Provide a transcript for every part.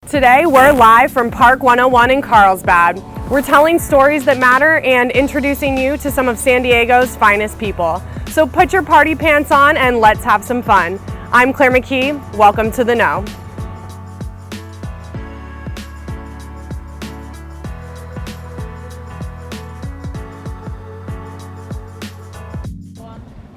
Today, we're live from Park 101 in Carlsbad. We're telling stories that matter and introducing you to some of San Diego's finest people. So put your party pants on and let's have some fun. I'm Claire McKee. Welcome to The Know.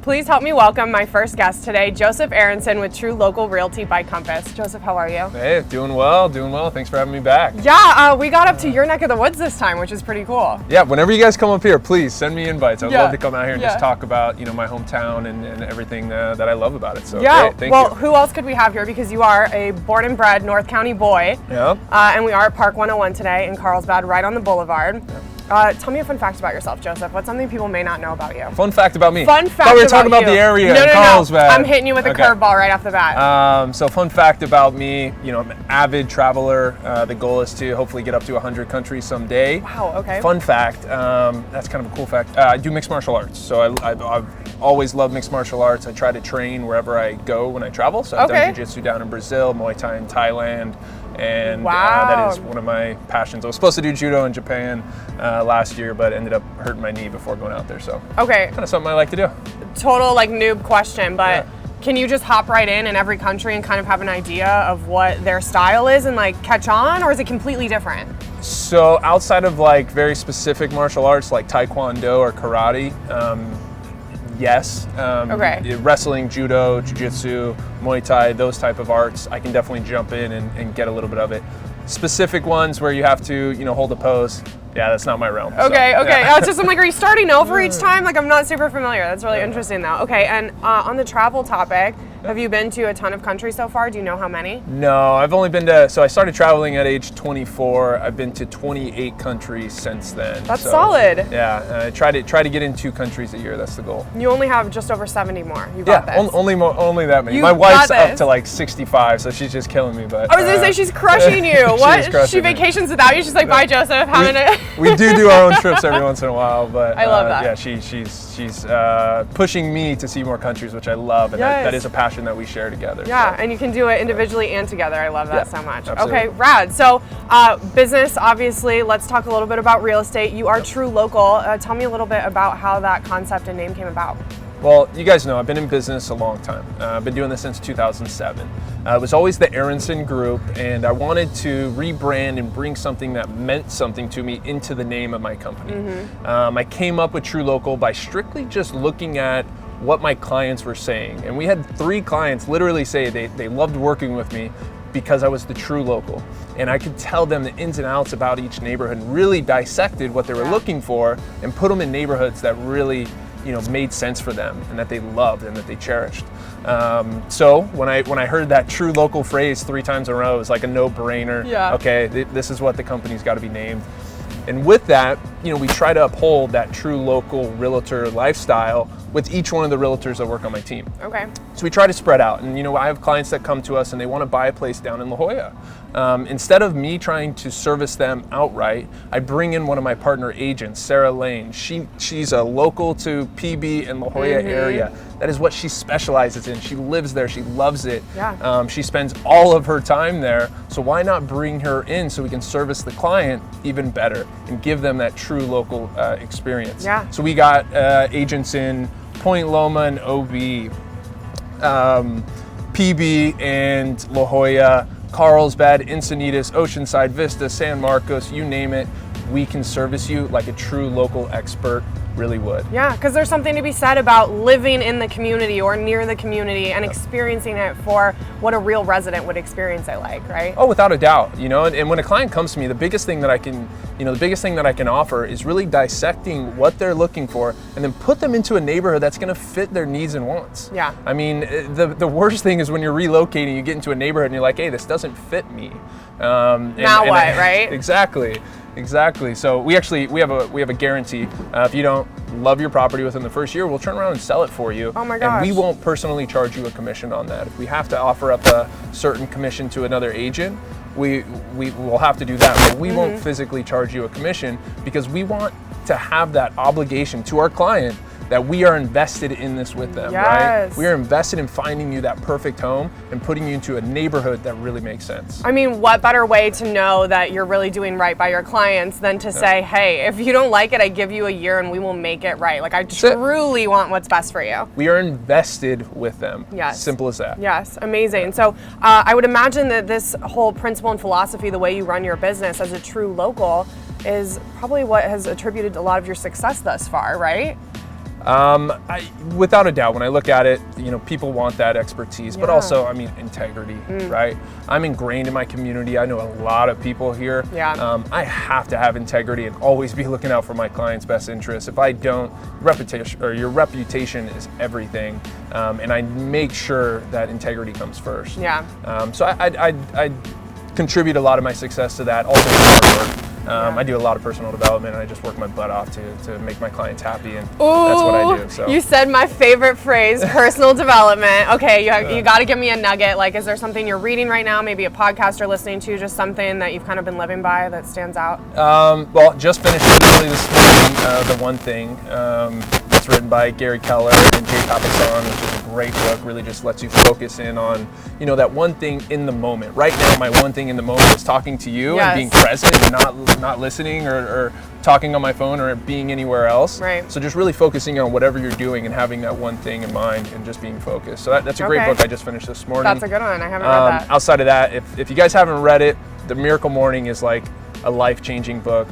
Please help me welcome my first guest today, Joseph Arendsen with True Local Realty by Compass. Joseph, how are you? Hey, doing well. Thanks for having me back. Yeah, we got up to your neck of the woods this time, which is pretty cool. Yeah, whenever you guys come up here, please send me invites. I'd love to come out here and just talk about, my hometown and everything that I love about it. So great, thank you. Who else could we have here? Because you are a born and bred North County boy. Yeah. And we are at Park 101 today in Carlsbad, right on the boulevard. Yeah. Tell me a fun fact about yourself, Joseph. What's something people may not know about you? Fun fact about me. Fun fact about you. We were talking about the area in Carlsbad. I'm hitting you with a curveball right off the bat. So fun fact about me, I'm an avid traveler. The goal is to hopefully get up to 100 countries someday. Wow, okay. Fun fact, that's kind of a cool fact. I do mixed martial arts. So I've always loved mixed martial arts. I try to train wherever I go when I travel. So I've done jiu-jitsu down in Brazil, Muay Thai in Thailand. And that is one of my passions. I was supposed to do judo in Japan last year, but ended up hurting my knee before going out there. So kind of something I like to do. Total noob question, but can you just hop right in every country and kind of have an idea of what their style is and catch on, or is it completely different? So outside of very specific martial arts like Taekwondo or karate, yes. Wrestling, judo, jiu-jitsu, Muay Thai, those type of arts, I can definitely jump in and get a little bit of it. Specific ones where you have to, hold a pose, that's not my realm. Okay. It's just, are you starting over each time? I'm not super familiar. That's really interesting though. Okay, and on the travel topic, have you been to a ton of countries so far? Do you know how many? No, I've only been to, so I started traveling at age 24. I've been to 28 countries since then. That's solid. Yeah, I try to get in 2 countries a year. That's the goal. You only have just over 70 more. You got this. Only that many. My wife's up to 65, so she's just killing me. But I was gonna say she's crushing you. What? She vacations without you. She's like, bye, Joseph. We do our own trips every once in a while, but I love that. Yeah, she's pushing me to see more countries, which I love, and that is a passion that we share together. Yeah, and you can do it individually and together. I love that so much. Absolutely. Okay, rad. So business, obviously, let's talk a little bit about real estate. You are True Local. Tell me a little bit about how that concept and name came about. Well, you guys know I've been in business a long time. I've been doing this since 2007. It was always the Arendsen group, and I wanted to rebrand and bring something that meant something to me into the name of my company. I came up with True Local by strictly just looking at what my clients were saying. And we had 3 clients literally say they loved working with me because I was the true local. And I could tell them the ins and outs about each neighborhood and really dissected what they were looking for and put them in neighborhoods that really made sense for them and that they loved and that they cherished. So when I heard that True Local phrase 3 times in a row, it was like a no-brainer. Okay, this is what the company's got to be named. And with that, we try to uphold that True Local Realtor lifestyle with each one of the realtors that work on my team. Okay. So we try to spread out. And I have clients that come to us and they want to buy a place down in La Jolla. Instead of me trying to service them outright, I bring in one of my partner agents, Sarah Lane. She's a local to PB and La Jolla area. That is what she specializes in. She lives there, she loves it. She spends all of her time there. So why not bring her in so we can service the client even better and give them that true local experience. So we got agents in Point Loma and OB, PB and La Jolla, Carlsbad, Encinitas, Oceanside, Vista, San Marcos, you name it. We can service you like a true local expert really would. Yeah, because there's something to be said about living in the community or near the community and experiencing it for what a real resident would experience it like, right? Oh, without a doubt. And when a client comes to me, the biggest thing that I can offer is really dissecting what they're looking for and then put them into a neighborhood that's going to fit their needs and wants. Yeah. I mean, the worst thing is when you're relocating, you get into a neighborhood and you're like, hey, this doesn't fit me. Right? Exactly. So we have a guarantee. If you don't love your property within the first year, we'll turn around and sell it for you. Oh my gosh. And we won't personally charge you a commission on that. If we have to offer up a certain commission to another agent, we will have to do that. But we won't physically charge you a commission because we want to have that obligation to our client that we are invested in this with them, right? We are invested in finding you that perfect home and putting you into a neighborhood that really makes sense. I mean, what better way to know that you're really doing right by your clients than to say, hey, if you don't like it, I give you a year and we will make it right. Like, I truly want what's best for you. We are invested with them. Yes. Simple as that. Yes, amazing. So I would imagine that this whole principle and philosophy, the way you run your business as a true local, is probably what has attributed a lot of your success thus far, right? Without a doubt, when I look at it, people want that expertise, but also, I mean, integrity, right? I'm ingrained in my community. I know a lot of people here. I have to have integrity and always be looking out for my client's best interests. If I don't, your reputation is everything, and I make sure that integrity comes first. So I contribute a lot of my success to that. Also, hard work. I do a lot of personal development, and I just work my butt off to make my clients happy, and that's what I do. So you said my favorite phrase, personal development. Okay, you got to give me a nugget. Like, is there something you're reading right now, maybe a podcast you're listening to, just something that you've kind of been living by that stands out? Well, just finished literally this morning, The One Thing. It's written by Gary Keller and Jay Papasan, which is a great book. Really just lets you focus in on, that one thing in the moment. Right now, my one thing in the moment is talking to you and being present and not listening or talking on my phone or being anywhere else. Right. So just really focusing on whatever you're doing and having that one thing in mind and just being focused. So that's a great book I just finished this morning. That's a good one. I haven't read that. Outside of that, if you guys haven't read it, The Miracle Morning is like a life-changing book.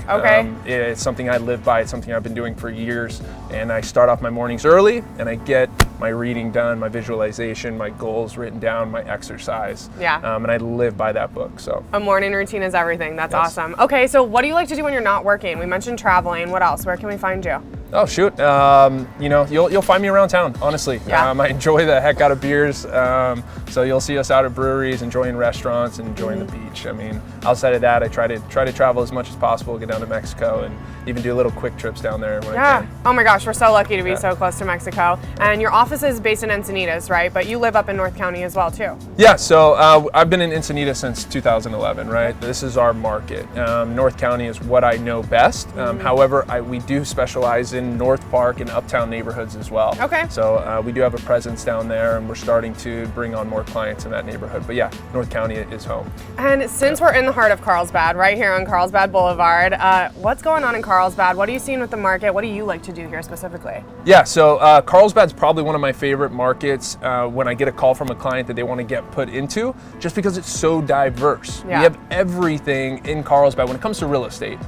It's something I live by. It's something I've been doing for years, and I start off my mornings early, and I get my reading done, my visualization, my goals written down, my exercise. And I live by that book. So a morning routine is everything. That's awesome. Okay, so what do you like to do when you're not working? We mentioned traveling. What else? Where can we find you? Oh shoot, you'll find me around town, honestly. I enjoy the heck out of beers, so you'll see us out at breweries, enjoying restaurants, and enjoying the beach. I mean, outside of that, I try to travel as much as possible, get down to Mexico, and even do little quick trips down there when I can. Oh my gosh, we're so lucky to be so close to Mexico. And your office is based in Encinitas, right? But you live up in North County as well, too. Yeah, so I've been in Encinitas since 2011, right? This is our market. North County is what I know best. However, we do specialize in North Park and uptown neighborhoods as well. Okay. So we do have a presence down there, and we're starting to bring on more clients in that neighborhood. But yeah, North County is home. And since we're in the heart of Carlsbad, right here on Carlsbad Boulevard, what's going on in Carlsbad? What are you seeing with the market? What do you like to do here specifically? Yeah, so Carlsbad's probably one of my favorite markets when I get a call from a client that they want to get put into, just because it's so diverse. We have everything in Carlsbad when it comes to real estate.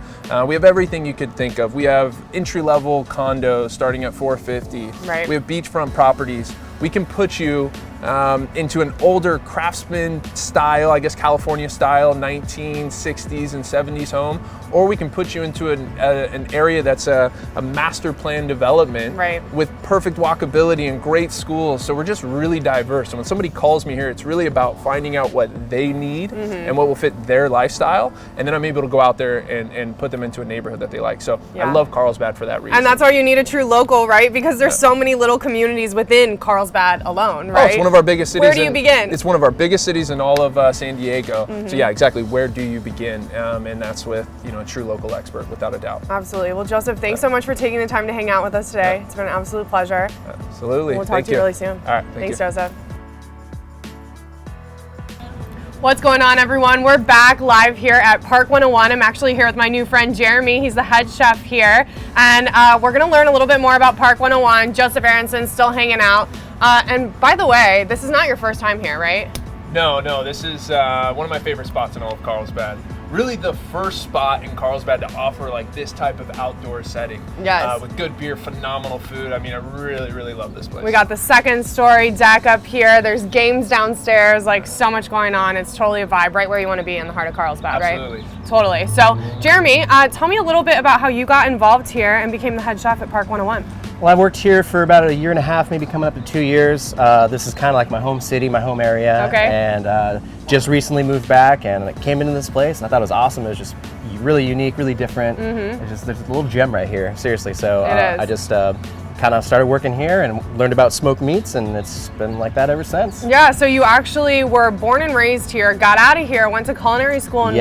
We have everything you could think of. We have entry-level condos starting at $450. Right. We have beachfront properties. We can put you into an older craftsman style, I guess California style, 1960s and 70s home, or we can put you into an area that's a master plan development with perfect walkability and great schools. So we're just really diverse. And when somebody calls me here, it's really about finding out what they need and what will fit their lifestyle. And then I'm able to go out there and put them into a neighborhood that they like. So I love Carlsbad for that reason. And that's why you need a true local, right? Because there's so many little communities within Carlsbad alone, right? Oh, it's one of our biggest cities. Where do you begin? It's one of our biggest cities in all of San Diego. So yeah, exactly. Where do you begin? And that's with a true local expert, without a doubt. Absolutely. Well, Joseph, thanks so much for taking the time to hang out with us today. It's been an absolute pleasure. Absolutely. We'll talk to you really soon. All right. Thanks, Joseph. What's going on, everyone? We're back live here at Park 101. I'm actually here with my new friend Jeremy. He's the head chef here, and we're going to learn a little bit more about Park 101. Joseph Arendsen still hanging out. And by the way, this is not your first time here, right? No, this is one of my favorite spots in all of Carlsbad. Really the first spot in Carlsbad to offer like this type of outdoor setting. Yes. With good beer, phenomenal food. I mean, I really love this place. We got the second story deck up here. There's games downstairs, like so much going on. It's totally a vibe, right where you want to be in the heart of Carlsbad, Absolutely. Right? Totally. So, Jeremy, tell me a little bit about how you got involved here and became the head chef at Park 101. Well, I've worked here for about a year and a half, maybe coming up to 2 years. This is kind of like my home city, my home area. Okay. And just recently moved back and I came into this place and I thought it was awesome. It was just really unique, really different. There's a little gem right here, seriously. So I just kind kind of started working here and learned about smoked meats, and it's been like that ever since. Yeah, so you actually were born and raised here, got out of here, went to culinary school in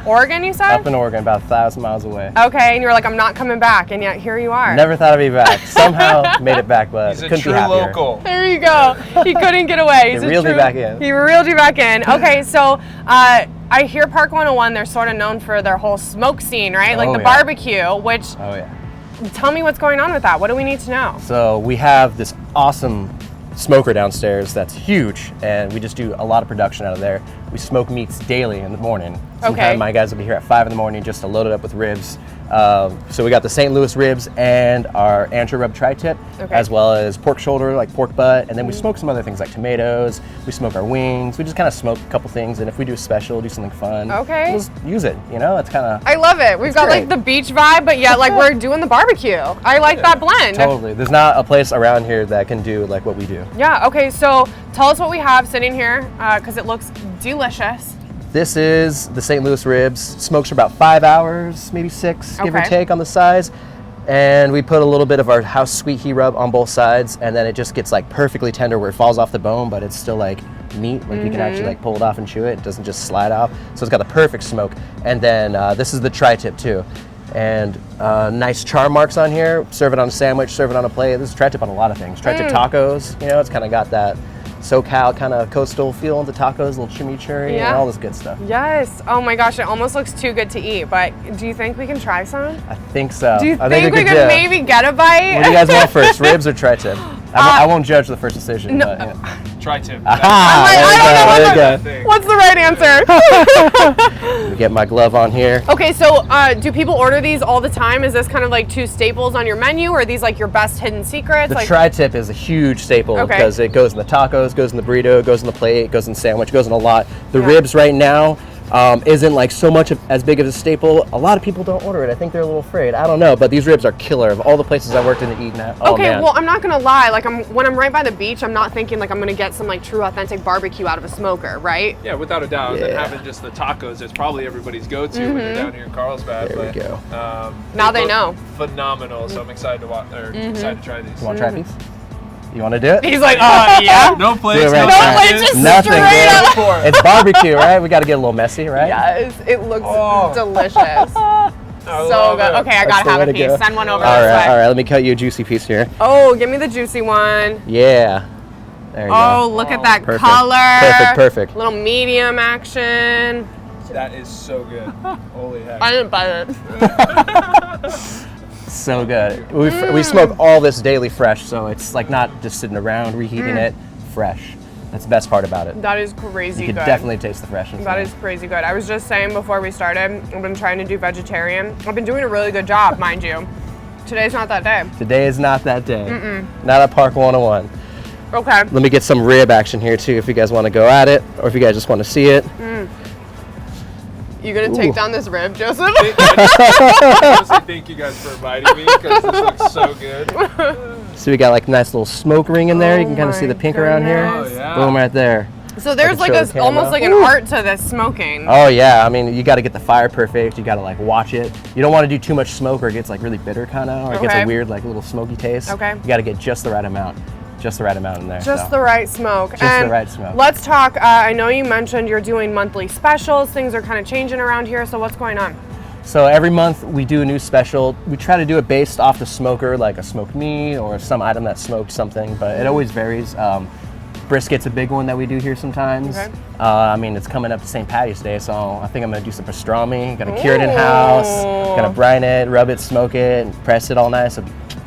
Oregon, you said? Up in Oregon, about 1,000 miles away. Okay, and you're like, I'm not coming back, and yet here you are. Never thought I'd be back. Somehow made it back, but He's a couldn't true be happier. local. There you go. He couldn't get away. He reeled me back in. He reeled you back in. Okay, so I hear Park 101, they're sort of known for their whole smoke scene, right? Like the barbecue, which, tell me what's going on with that. What do we need to know? So we have this awesome smoker downstairs that's huge, and we just do a lot of production out of there. We smoke meats daily in the morning. Sometimes my guys will be here at 5 in the morning just to load it up with ribs. So we got the St. Louis ribs and our ancho rub tri-tip, as well as pork shoulder, like pork butt, and then we smoke some other things like tomatoes. We smoke our wings. We just kind of smoke a couple things, and if we do a special, do something fun, we'll just use it. You know, that's kind of. I love it. We've got like the beach vibe, but yet like we're doing the barbecue. I like that blend. Totally. There's not a place around here that can do like what we do. Yeah. Okay. So tell us what we have sitting here, because it looks delicious. This is the St. Louis ribs. Smokes for about 5 hours, maybe 6, give or take on the size. And we put a little bit of our house sweet heat rub on both sides, and then it just gets like perfectly tender where it falls off the bone, but it's still like meat. Like you can actually like pull it off and chew it. It doesn't just slide off. So it's got the perfect smoke. And then this is the tri-tip too. And nice char marks on here. Serve it on a sandwich, serve it on a plate. This is tri-tip on a lot of things. Tri-tip tacos, you know, it's kind of got that SoCal kind of coastal feel into tacos, a little chimichurri, and all this good stuff. Yes. Oh my gosh, it almost looks too good to eat, but do you think we can try some? I think so. Do you think we could maybe get a bite? What do you guys want first, ribs or tri-tip? I won't judge the first decision. No. But, Tri-tip. I don't know what's the right answer. Let me get my glove on here. Okay, so do people order these all the time? Is this kind of like 2 staples on your menu, or are these like your best hidden secrets? The tri-tip is a huge staple because it goes in the tacos, goes in the burrito, goes in the plate, goes in the sandwich, goes in a lot. The ribs right now isn't like so much as big of a staple. A lot of people don't order it. I think they're a little afraid. I don't know, but these ribs are killer. Of all the places I worked in and eaten at. Oh, okay, man. well, I'm not gonna lie. Like, when I'm right by the beach, I'm not thinking like I'm gonna get some like true authentic barbecue out of a smoker, right? Yeah, without a doubt. And having just the tacos is probably everybody's go-to when you're down here in Carlsbad. There we go. Now they know. Phenomenal. So I'm excited to watch. Excited to try these. You want to try these? You want to do it? He's like, yeah. No plates. No plates, just nothing. straight up. It's barbecue, right? We got to get a little messy, right? Yes, it looks delicious. So good. Okay, I gotta have a piece. Send one over this way. All right. Let me cut you a juicy piece here. Oh, give me the juicy one. Yeah. There you go. Oh, look at that color. Perfect. Little medium action. That is so good. Holy heck. I didn't bite it. So good. We smoke all this daily fresh, so it's like not just sitting around reheating it. Fresh. That's the best part about it. That is crazy good. You can definitely taste the freshness. That is crazy good. I was just saying before we started, I've been trying to do vegetarian. I've been doing a really good job, mind you. Today's not that day. Today is not that day. Not at Park 101. Okay. Let me get some rib action here too if you guys want to go at it, or if you guys just want to see it. You gonna take down this rib, Joseph? I honestly thank you guys for inviting me because this looks so good. So we got like a nice little smoke ring in there. You can kind of see the pink around here. Oh, yeah. Boom, right there. So there's like almost like an art to this smoking. Oh yeah, I mean you got to get the fire perfect. You got to like watch it. You don't want to do too much smoke or it gets like really bitter kind of, or it gets a weird like little smoky taste. Okay. You got to get just the right amount. Just the right amount in there. Just the right smoke. Just the right smoke. Let's talk, I know you mentioned you're doing monthly specials. Things are kind of changing around here, so what's going on? So every month we do a new special. We try to do it based off the smoker, like a smoked meat or some item that smoked something, but it always varies. Brisket's a big one that we do here sometimes. Okay. I mean, it's coming up to St. Patty's Day, so I think I'm gonna do some pastrami. Gonna cure it in-house, gonna brine it, rub it, smoke it, and press it all nice.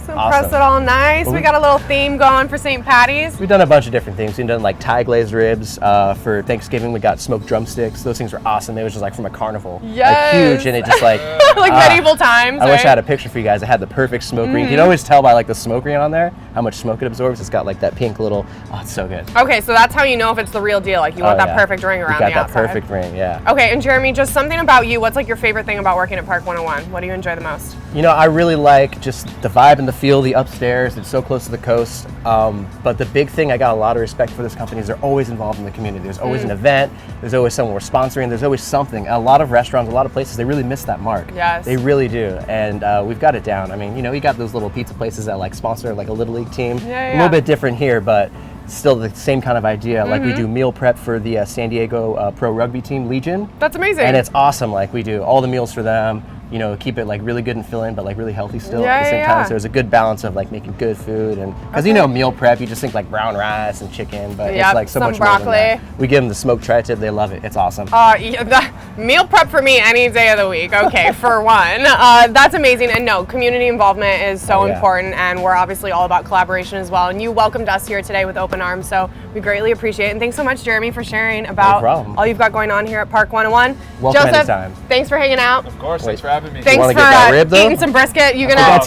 Press it all nice. We got a little theme going for St. Patty's. We've done a bunch of different things. We've done like Thai glazed ribs. For Thanksgiving, we got smoked drumsticks. Those things were awesome. They was just like from a carnival. Yes. Like huge, and it just like like medieval times. I wish I had a picture for you guys. It had the perfect smoke ring. You can always tell by like the smoke ring on there how much smoke it absorbs. It's got like that pink little. Oh, it's so good. Okay, so that's how you know if it's the real deal. Like you want that perfect ring around the outside. Got that perfect ring. Yeah. Okay, and Jeremy, just something about you. What's like your favorite thing about working at Park 101? What do you enjoy the most? You know, I really like just the vibe and the feel the upstairs. It's so close to the coast. But the big thing, I got a lot of respect for this company, is they're always involved in the community. There's always an event. There's always someone we're sponsoring. There's always something. A lot of restaurants, a lot of places, they really miss that mark. Yes. They really do. And we've got it down. I mean, you know, we got those little pizza places that like sponsor like a Little League team. Yeah, a little bit different here, but still the same kind of idea. Like we Mm-hmm. do meal prep for the San Diego pro rugby team, Legion. That's amazing. And it's awesome. Like we do all the meals for them. You know, keep it like really good and filling, but like really healthy still at the same time. So there's a good balance of like making good food, and because you know meal prep, you just think like brown rice and chicken, but it's like so much broccoli. more than that. We give them the smoked tri-tip; they love it. It's awesome. Yeah, the meal prep for me any day of the week. Okay, for one, that's amazing. And no, community involvement is so important, and we're obviously all about collaboration as well. And you welcomed us here today with open arms, so we greatly appreciate it. And thanks so much, Jeremy, for sharing about all you've got going on here at Park 101. Welcome Joseph, anytime. Thanks for hanging out. Of course, thanks for having me. Thanks for eating some brisket. You're gonna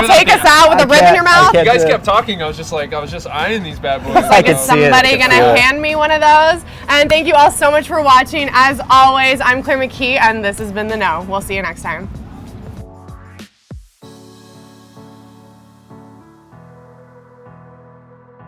take us out with a rib in your mouth. You guys kept talking. I was just eyeing these bad boys. Like, is somebody gonna hand me one of those? And thank you all so much for watching. As always, I'm Claire McKee, and this has been The Know. We'll see you next time.